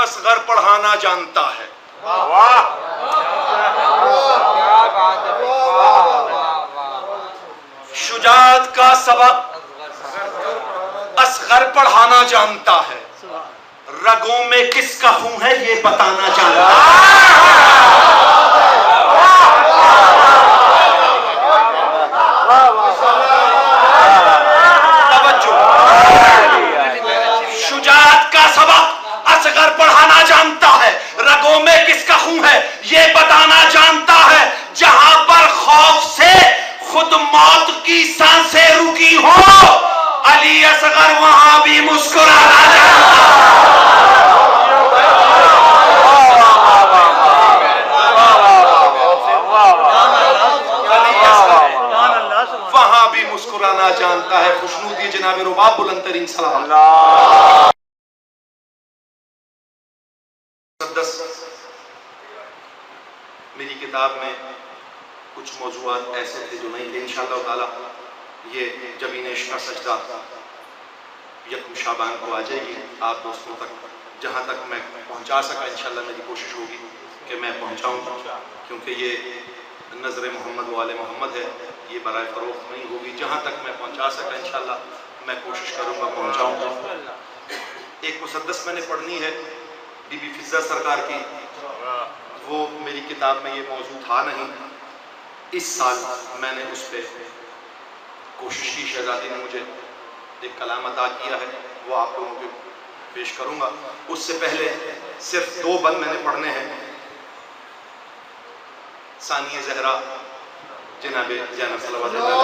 اصغر پڑھانا جانتا ہے. شجاعت کا سبق اصغر پڑھانا جانتا ہے. رگوں میں کس کا خون ہے یہ بتانا جانتا ہے. شجاعت کا سبق اصغر پڑھانا جانتا ہے. رگوں میں کس کا خون ہے یہ بتانا جانتا ہے. جہاں پر خوف سے خود موت کی سانسیں رکی ہو علی اصغر وہاں بھی مسکرانا جانتا ہے. وہاں بھی مسکرانا جانتا ہے. خوشنودی جناب رباب بلند ترین سلام. میری کتاب میں کچھ موضوعات ایسے تھے جو نہیں تھے. انشاءاللہ تعالی یہ جبین عشق کا سجدہ یکم شعبان کو آ جائے گی آپ دوستوں تک. جہاں تک میں پہنچا سکا انشاءاللہ میری کوشش ہوگی کہ میں پہنچاؤں, کیونکہ یہ نظر محمد وآل محمد ہے, یہ برائے فروخت نہیں ہوگی. جہاں تک میں پہنچا سکا انشاءاللہ میں کوشش کروں گا پہنچاؤں. ایک مسدس میں نے پڑھنی ہے بی بی فضہ سرکار کی, وہ میری کتاب میں یہ موضوع تھا نہیں. اس سال میں نے اس پہ کوشش کی, شہزادی نے مجھے ایک کلام عطا کیا ہے, وہ آپ لوگوں کو پیش کروں گا. اس سے پہلے صرف 2 بند میں نے پڑھنے ہیں. ثانیہ زہرا جناب زینب صلوات اللہ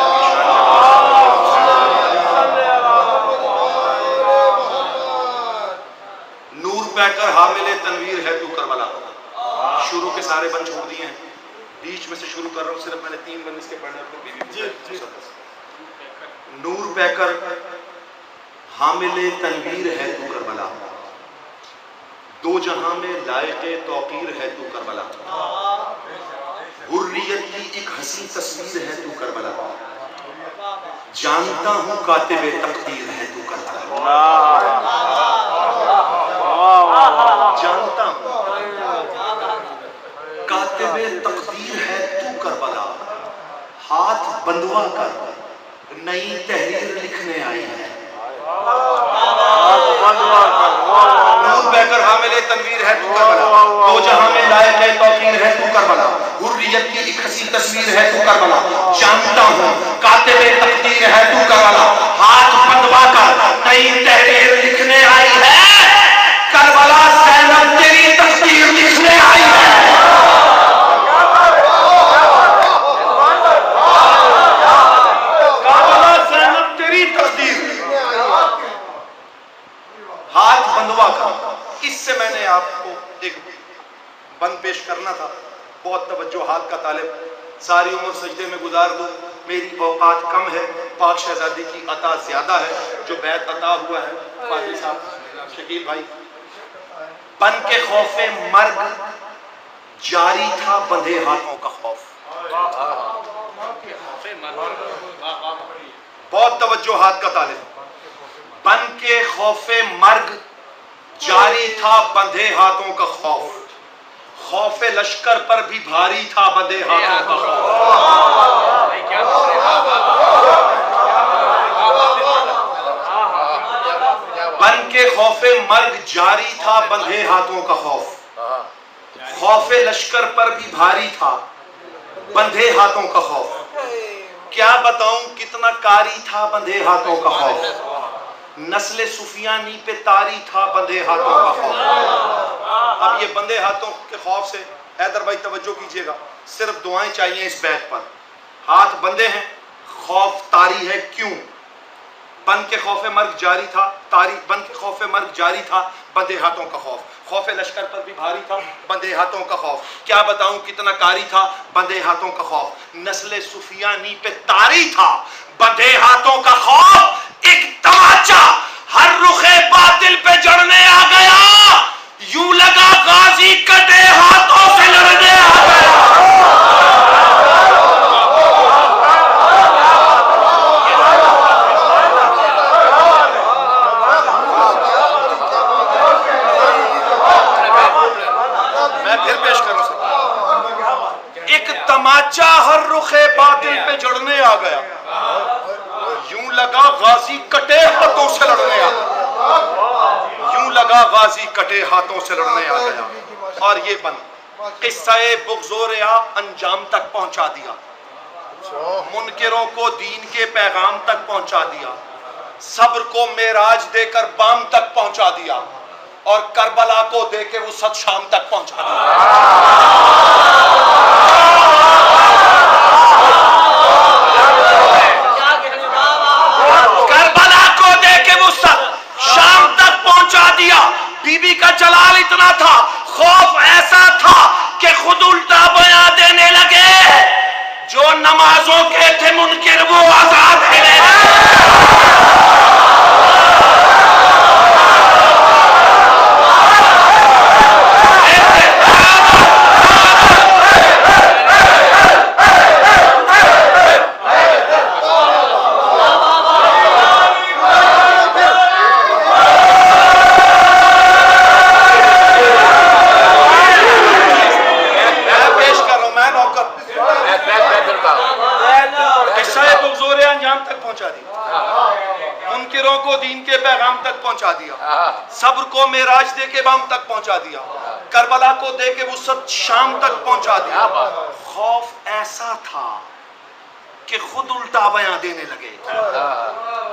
نور پہ کر حامل تنویر ہے تو کربلا. شروع کے سارے بند چھوڑ دیے ہیں, بیچ میں سے شروع کر رہا ہوں. صرف میں نے 3 بند اس کے پڑھنے. نور پہ کر حامل تنویر ہے تو کربلا, 2 جہاں میں لائق توقیر ہے تو کربلا. حریت کی ایک حسین تصویر ہے تو کربلا. جانتا ہوں کاتب تقدیر ہے تو کربلا. جانتا ہوں کاتب تقدیر ہے تو کربلا. ہاتھ بندوا کر نئی تحریر لکھنے آئی ہے. نور بہ کر حامل تنویر ہے تو کربلا, 2 جہاں میں لائق توقیر ہے تو کربلا. حریت کی ایک حسین تصویر ہے تو کربلا. جانتا ہوں کاتب تقدیر ہے تو کربلا. ہاتھ بندوا کر نئی تحریر لکھنے آئی ہے. کربلا زینب تیری تقدیر لکھنے آئی ہے. کربلا زینب تیری تقدیر. ہاتھ بندوا کر. اس سے میں نے آپ کو ایک بند پیش کرنا تھا. بہت توجہات کا طالب, ساری عمر سجدے میں گزار دوں, میری اوقات کم ہے. پاک شہزادی کی عطا زیادہ ہے. جو بیعت عطا ہوا ہے فاضل صاحب شکیل بھائی, بن کے خوف مرگ جاری تھا بندھے ہاتھوں کا خوف. بہت توجہات کا طالب. بن کے خوف مرگ جاری تھا بندھے ہاتھوں کا خوف. خوف لشکر پر بھی بھاری تھا بندھے ہاتھوں کا خوف. بن کے خوف مرگ جاری تھا بندھے ہاتھوں کا خوف. خوف لشکر پر بھی بھاری تھا بندھے ہاتھوں کا خوف. کیا بتاؤں کتنا کاری تھا بندھے ہاتھوں کا خوف. نسل سفیانی پہ تاری تھا بندھے ہاتھوں کا خوف. اب یہ بندھے ہاتھوں کے خوف سے حیدر بھائی توجہ کیجئے گا, صرف دعائیں چاہیے اس بیت پر. ہاتھ بندے ہیں, خوف طاری ہے کیوں؟ بن کے خوف مرگ جاری تھا, بن کے خوف مرگ جاری تھا بندے ہاتھوں کا خوف. خوف لشکر پر بھی بھاری تھا بندے ہاتھوں کا خوف. کیا بتاؤں کتنا کاری تھا بندے ہاتھوں کا خوف. نسل سفیانی پہ طاری تھا بندے ہاتھوں کا خوف. ایک تماچا ہر رخ باطل پہ جڑنے آ گیا, یوں لگا غازی کٹے ہاتھوں سے لڑنے آ گیا. بچہ ہر رخ باطل پہ جڑنے آ گیا، یوں لگا غازی کٹے ہاتھوں سے لڑنے آ گیا، یوں لگا غازی کٹے ہاتھوں سے لڑنے آ گیا۔ اور یہ قصہ بغضوریا انجام تک پہنچا دیا، منکروں کو دین کے پیغام تک پہنچا دیا، صبر کو معراج دے کر بام تک پہنچا دیا، اور کربلا کو دے کے وسط شام تک پہنچا دیا۔ کربلا کو دے کے وسط شام تک پہنچا دیا۔ بی بی کا جلال اتنا تھا، خوف ایسا تھا کہ خود الٹا بیان دینے لگے، جو نمازوں کے تھے منکر وہ آزاد دینے لگے۔ منکروں کو دین کے پیغام تک پہنچا دیا، صبر کو معراج دے کے بام تک پہنچا دیا، کربلا کو دے کے وسط شام تک پہنچا دیا۔ خوف ایسا تھا کہ خود الٹا بیان دینے لگے،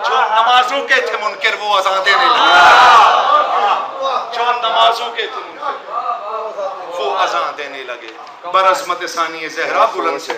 جو نمازوں کے تھے منکر وہ اذان دینے لگے، جو نمازوں کے تھے منکر وہ اذان دینے لگے۔ برعظمت ثانی زہرا بلند سے